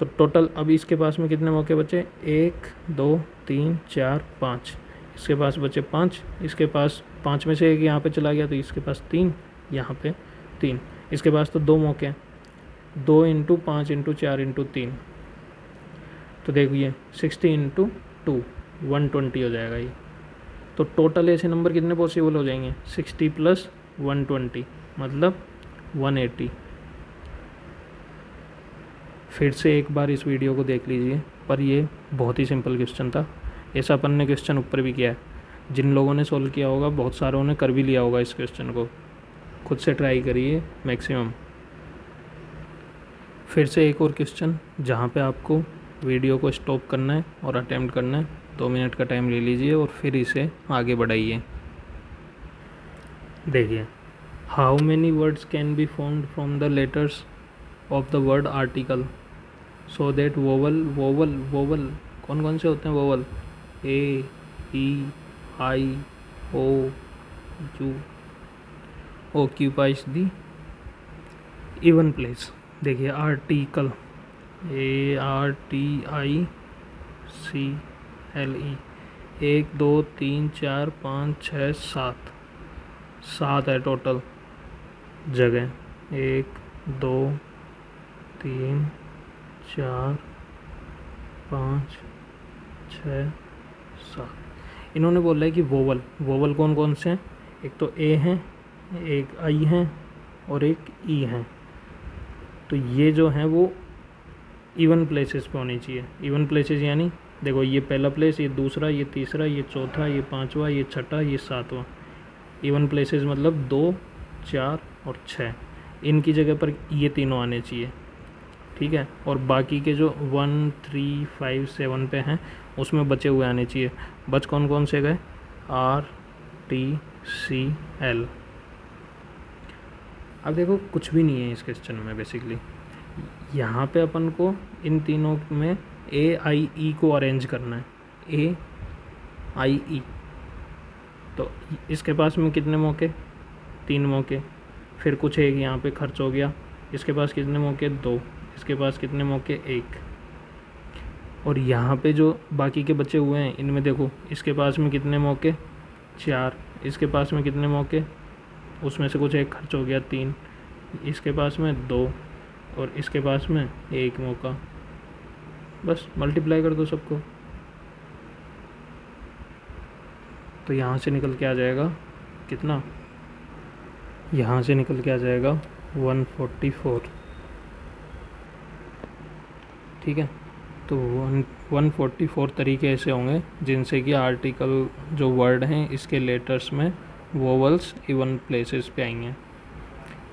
तो टोटल अब इसके पास में कितने मौके बचे, 1, 2, 3, 4, 5। इसके पास बचे 5, इसके पास 5 में से एक यहाँ पे चला गया तो इसके पास 3, यहाँ पे 3। इसके पास तो 2 मौके हैं, 2 × 5 × 4 × 3। तो देखिए 60 × 2 120 हो जाएगा ये। तो टोटल ऐसे नंबर कितने पॉसिबल हो जाएंगे, 60 + 120 मतलब 180। फिर से एक बार इस वीडियो को देख लीजिए, पर ये बहुत ही सिंपल क्वेश्चन था। ऐसा अपन ने क्वेश्चन ऊपर भी किया है, जिन लोगों ने सॉल्व किया होगा बहुत सारों ने कर भी लिया होगा इस क्वेश्चन को। खुद से ट्राई करिए मैक्सिमम। फिर से एक और क्वेश्चन जहाँ पे आपको वीडियो को स्टॉप करना है और अटेम्प्ट करना है। 2 मिनट का टाइम ले लीजिए और फिर इसे आगे बढ़ाइए। देखिए, how many words can be found from the letters of the word article so that vowel कौन कौन से होते हैं, vowel A, E, I, O, U occupies the even place। देखिए आर्टिकल, ARTICLE, 1, 2, 3, 4, 5, 6, 7 है टोटल जगह। 1, 2, 3, 4, 5, 6, 7। इन्होंने बोला है कि वोवल कौन कौन से हैं, एक तो ए हैं, एक आई हैं और एक ई हैं। तो ये जो हैं वो इवन प्लेसेस पे होनी चाहिए। इवन प्लेसेस यानी देखो ये पहला प्लेस, ये दूसरा, ये तीसरा, ये चौथा, ये पांचवा, ये छठा, ये सातवां। इवन प्लेसेस मतलब 2, 4 और 6, इनकी जगह पर ये तीनों आने चाहिए। ठीक है, और बाकी के जो 1, 3, 5, 7 पे हैं उसमें बचे हुए आने चाहिए। बच कौन कौन से गए, RTCL। अब देखो कुछ भी नहीं है इस क्वेश्चन में बेसिकली। यहाँ पे अपन को इन तीनों में AIE को अरेंज करना है, AIE। तो इसके पास में कितने मौके, 3 मौके, फिर कुछ एक यहाँ पे खर्च हो गया। इसके पास कितने मौके, 2, इसके पास कितने मौके, 1। और यहाँ पे जो बाकी के बचे हुए हैं इनमें देखो, इसके पास में कितने मौके, 4, इसके पास में कितने मौके, उसमें से कुछ एक खर्च हो गया, 3, इसके पास में 2, और इसके पास में 1 मौका। बस मल्टीप्लाई कर दो सबको, तो यहाँ से निकल के आ जाएगा कितना, यहाँ से निकल के आ जाएगा 144। ठीक है, तो 144 तरीके ऐसे होंगे जिनसे कि आर्टिकल जो वर्ड हैं इसके लेटर्स में वोवल्स इवन प्लेसेस पे आएंगे।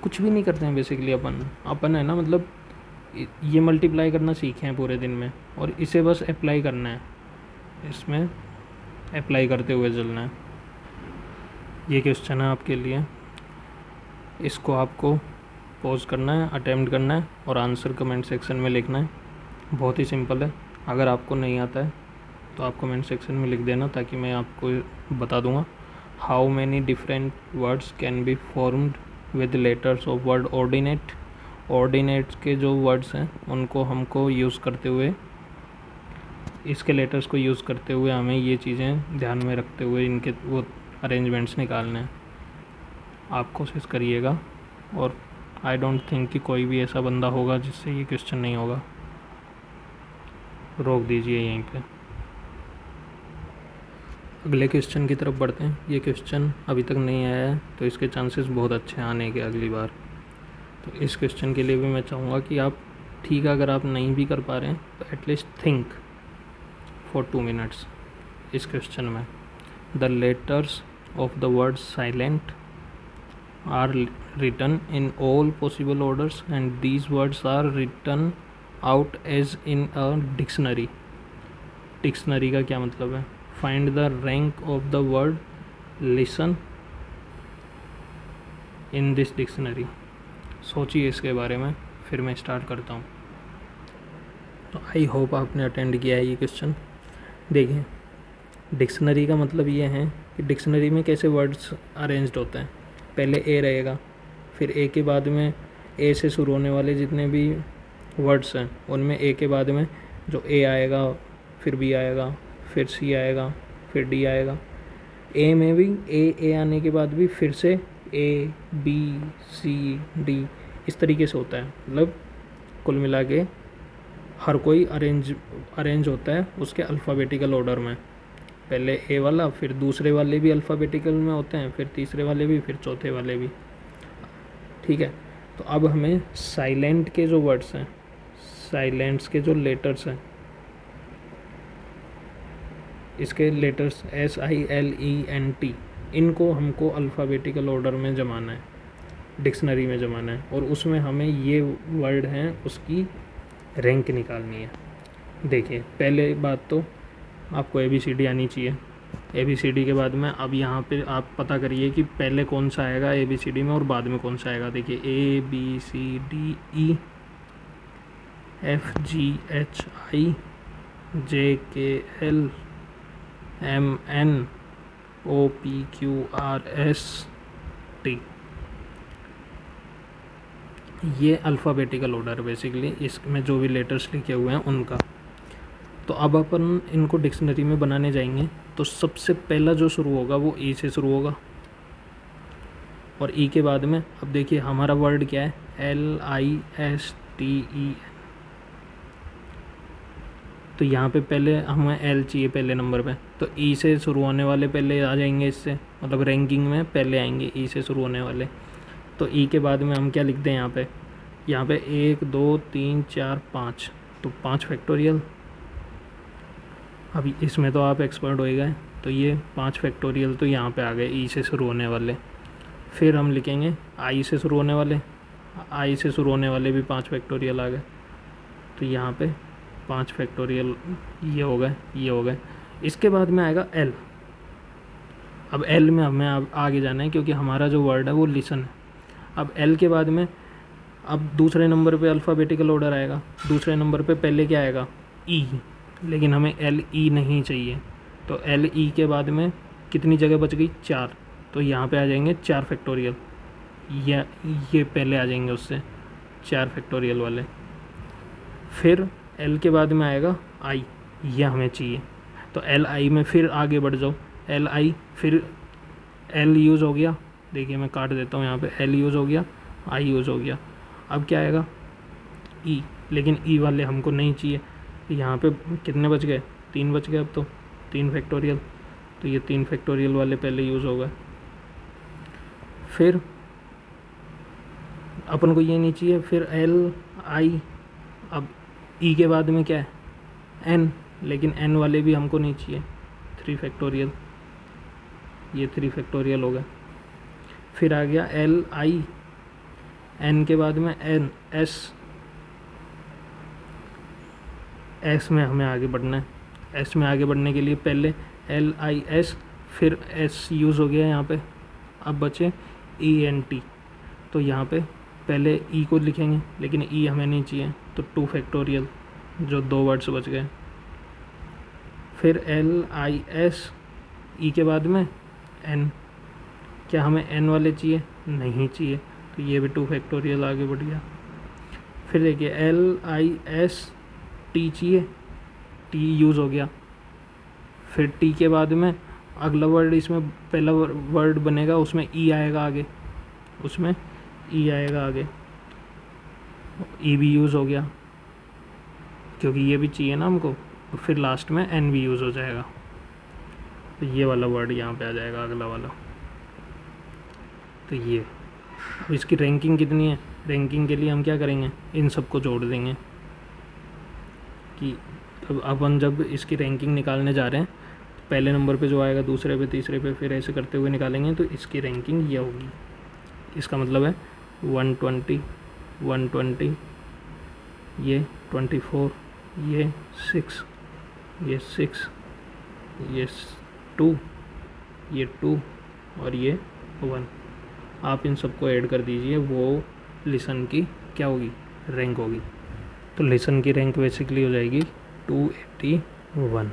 कुछ भी नहीं करते हैं बेसिकली अपन है ना, मतलब ये मल्टीप्लाई करना सीखे हैं पूरे दिन में, और इसे बस अप्लाई करना है, इसमें अप्लाई करते हुए चलना है। ये क्वेश्चन है आपके लिए, इसको आपको पॉज करना है, अटेम्प्ट करना है और आंसर कमेंट सेक्शन में लिखना है। बहुत ही सिंपल है। अगर आपको नहीं आता है तो आप कमेंट सेक्शन में लिख देना, ताकि मैं आपको बता दूंगा। How many different words can be formed with letters of word ordinate. Ordinate के जो वर्ड्स हैं उनको हमको यूज़ करते हुए, इसके लेटर्स को यूज़ करते हुए हमें ये चीज़ें ध्यान में रखते हुए इनके वो अरेंजमेंट्स निकालने हैं। आप कोशिश करिएगा, और आई डोंट थिंक कि कोई भी ऐसा बंदा होगा जिससे ये क्वेश्चन नहीं होगा। रोक दीजिए यहीं पे। अगले क्वेश्चन की तरफ बढ़ते हैं। ये क्वेश्चन अभी तक नहीं आया है तो इसके चांसेस बहुत अच्छे हैं आने के अगली बार। तो इस क्वेश्चन के लिए भी मैं चाहूँगा कि आप, ठीक है, अगर आप नहीं भी कर पा रहे हैं तो एटलीस्ट थिंक फॉर 2 मिनट्स इस क्वेश्चन में। The letters of the word silent are written in all possible orders and these words are written out as in a dictionary. Dictionary का क्या मतलब है? Find the rank of the word listen in this dictionary. सोचिए इसके बारे में, फिर मैं स्टार्ट करता हूँ। तो आई होप आपने अटेंड किया है ये क्वेश्चन। देखिए, डिक्शनरी का मतलब ये है कि डिक्शनरी में कैसे वर्ड्स अरेंज्ड होते हैं। पहले ए रहेगा, फिर ए के बाद में ए से शुरू होने वाले जितने भी वर्ड्स हैं उनमें ए के बाद में जो ए आएगा, फिर बी आएगा, फिर सी आएगा, फिर डी आएगा। ए में भी ए आने के बाद भी फिर से ए बी सी डी, इस तरीके से होता है। मतलब कुल मिला के हर कोई अरेंज होता है उसके अल्फ़ाबेटिकल ऑर्डर में। पहले ए वाला, फिर दूसरे वाले भी अल्फ़ाबेटिकल में होते हैं, फिर तीसरे वाले भी, फिर चौथे वाले भी। ठीक है, तो अब हमें साइलेंट के जो वर्ड्स हैं, साइलेंट्स के जो लेटर्स हैं, इसके लेटर्स SILENT, इनको हमको अल्फ़ाबेटिकल ऑर्डर में जमाना है, डिक्शनरी में जमाना है, और उसमें हमें ये वर्ड हैं उसकी रैंक निकालनी है। देखिए, पहले बात तो आपको ABCD आनी चाहिए। ABCD के बाद में अब यहाँ पे आप पता करिए कि पहले कौन सा आएगा ABCD में और बाद में कौन सा आएगा। देखिए, ABCDE FGHI JKL MNOPQRST, ये अल्फ़ाबेटिकल ऑर्डर बेसिकली, इसमें जो भी लेटर्स लिखे हुए हैं उनका। तो अब अपन इनको डिक्शनरी में बनाने जाएंगे, तो सबसे पहला जो शुरू होगा वो ई से शुरू होगा, और ई के बाद में अब देखिए हमारा वर्ड क्या है, LISTEN। तो यहाँ पे पहले हमें L चाहिए पहले नंबर पे, तो ई से शुरू होने वाले पहले आ जाएंगे, इससे मतलब रैंकिंग में पहले आएंगे ई से शुरू होने वाले। तो ई के बाद में हम क्या लिखते हैं यहाँ पे 1 2 3 4 5, तो 5 फैक्टोरियल। अभी इसमें तो आप एक्सपर्ट हो गए, तो ये 5 फैक्टोरियल तो यहाँ पे आ गए ई से शुरू होने वाले। फिर हम लिखेंगे आई से शुरू होने वाले, आई से शुरू होने वाले भी 5 फैक्टोरियल आ गए, तो यहाँ पे 5 फैक्टोरियल ये हो गए, ये हो गए। इसके बाद में आएगा एल, अब एल में हमें अब आगे जाना है क्योंकि हमारा जो वर्ड है वो लिसन है। अब एल के बाद में अब दूसरे नंबर पे अल्फ़ाबेटिकल ऑर्डर आएगा, दूसरे नंबर पे पहले क्या आएगा, ई, लेकिन हमें एल ई नहीं चाहिए। तो एल ई के बाद में कितनी जगह बच गई, 4। तो यहाँ पे आ जाएंगे 4 फैक्टोरियल, या ये पहले आ जाएंगे उससे 4 फैक्टोरियल वाले। फिर एल के बाद में आएगा आई, ये हमें चाहिए। तो एल आई में फिर आगे बढ़ जाओ, एल आई, फिर एल यूज़ हो गया, देखिए मैं काट देता हूँ यहाँ पे, एल यूज़ हो गया, आई यूज़ हो गया। अब क्या आएगा, ई, लेकिन ई वाले हमको नहीं चाहिए। यहाँ पे कितने बच गए, 3 बच गए अब तो, 3 फैक्टोरियल। तो ये 3 फैक्टोरियल वाले पहले यूज़ हो गए। फिर अपन को ये नहीं चाहिए, फिर एल आई, अब ई के बाद में क्या है, एन, लेकिन एन वाले भी हमको नहीं चाहिए, 3 फैक्टोरियल, ये 3 फैक्टोरियल हो गए। फिर आ गया एल आई, एन के बाद में एन, एस, एस में हमें आगे बढ़ना है। एस में आगे बढ़ने के लिए पहले एल आई एस, फिर एस यूज़ हो गया यहाँ पे, अब बचे ई एन टी। तो यहाँ पे पहले ई को लिखेंगे, लेकिन ई हमें नहीं चाहिए, तो 2 फैक्टोरियल, जो 2 वर्ड्स बच गए। फिर एल आई एस, ई के बाद में एन, क्या हमें एन वाले चाहिए, नहीं चाहिए, तो ये भी 2 फैक्टोरियल आगे बढ़ गया। फिर देखिए एल आई एस टी चाहिए, टी यूज़ हो गया। फिर टी के बाद में अगला वर्ड, इसमें पहला वर्ड बनेगा, उसमें ई आएगा आगे, उसमें ई आएगा आगे, ई भी यूज़ हो गया क्योंकि ये भी चाहिए ना हमको। और फिर लास्ट में एन भी यूज़ हो जाएगा, तो ये वाला वर्ड यहाँ पे आ जाएगा, अगला वाला। तो ये, अब इसकी रैंकिंग कितनी है, रैंकिंग के लिए हम क्या करेंगे, इन सबको जोड़ देंगे कि अब अपन जब इसकी रैंकिंग निकालने जा रहे हैं, तो पहले नंबर पे जो आएगा, दूसरे पे, तीसरे पे, फिर ऐसे करते हुए निकालेंगे, तो इसकी रैंकिंग ये होगी। इसका मतलब है 120, 120, ये 24, ये 6, ये 6, ये 2, ये 2 और ये 1। आप इन सबको ऐड कर दीजिए, वो लिसन की क्या होगी, रैंक होगी। तो लिसन की रैंक बेसिकली हो जाएगी 281।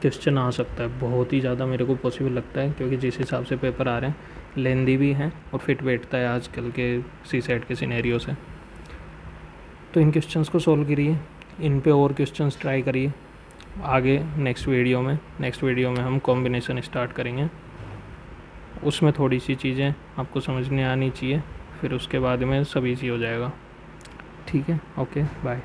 क्वेश्चन आ सकता है, बहुत ही ज़्यादा मेरे को पॉसिबल लगता है, क्योंकि जिस हिसाब से पेपर आ रहे हैं, लेंदी भी हैं और फिट बैठता है आजकल के सीसेट के सिनेरियो से। तो इन क्वेश्चंस को सॉल्व करिए, इन पे और क्वेश्चंस ट्राई करिए। आगे नेक्स्ट वीडियो में हम कॉम्बिनेशन स्टार्ट करेंगे, उसमें थोड़ी सी चीज़ें आपको समझने आनी चाहिए, फिर उसके बाद में सब ईजी हो जाएगा। ठीक है, ओके, बाय।